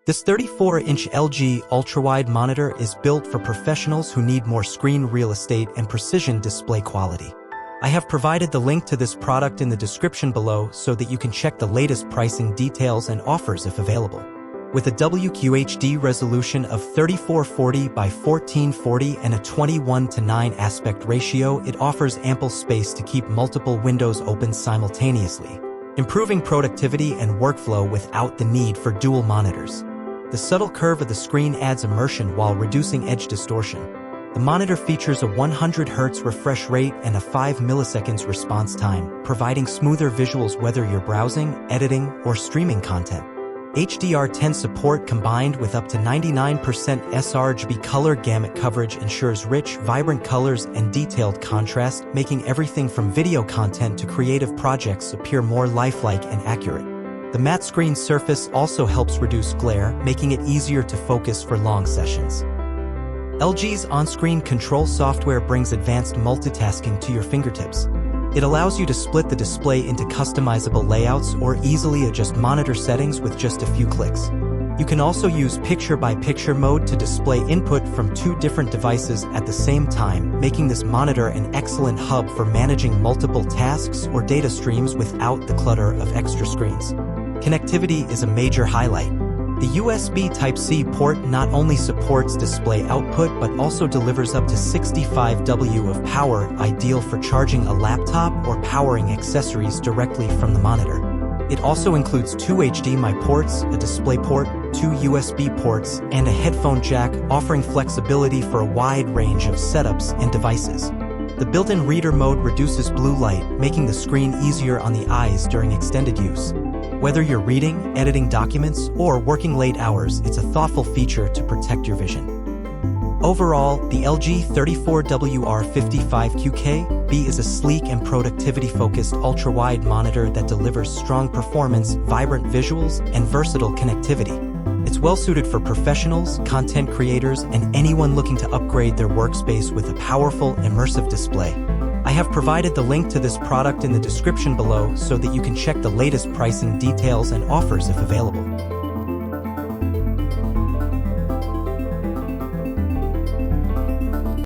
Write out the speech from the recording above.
This 34-inch LG UltraWide monitor is built for professionals who need more screen real estate and precision display quality. I have provided the link to this product in the description below so that you can check the latest pricing details and offers if available. With a WQHD resolution of 3440 by 1440 and a 21:9 aspect ratio, it offers ample space to keep multiple windows open simultaneously, improving productivity and workflow without the need for dual monitors. The subtle curve of the screen adds immersion while reducing edge distortion. The monitor features a 100 Hz refresh rate and a 5 milliseconds response time, providing smoother visuals whether you're browsing, editing, or streaming content. HDR10 support combined with up to 99% sRGB color gamut coverage ensures rich, vibrant colors and detailed contrast, making everything from video content to creative projects appear more lifelike and accurate. The matte screen surface also helps reduce glare, making it easier to focus for long sessions. LG's OnScreen Control software brings advanced multitasking to your fingertips. It allows you to split the display into customizable layouts or easily adjust monitor settings with just a few clicks. You can also use picture-by-picture mode to display input from two different devices at the same time, making this monitor an excellent hub for managing multiple tasks or data streams without the clutter of extra screens. Connectivity is a major highlight. The USB Type-C port not only supports display output but also delivers up to 65W of power, ideal for charging a laptop or powering accessories directly from the monitor. It also includes two HDMI ports, a DisplayPort, two USB ports, and a headphone jack, offering flexibility for a wide range of setups and devices. The built-in reader mode reduces blue light, making the screen easier on the eyes during extended use. Whether you're reading, editing documents, or working late hours, it's a thoughtful feature to protect your vision. Overall, the LG 34WR55QK-B is a sleek and productivity-focused ultra-wide monitor that delivers strong performance, vibrant visuals, and versatile connectivity. It's well-suited for professionals, content creators, and anyone looking to upgrade their workspace with a powerful, immersive display. I have provided the link to this product in the description below so that you can check the latest pricing details and offers if available.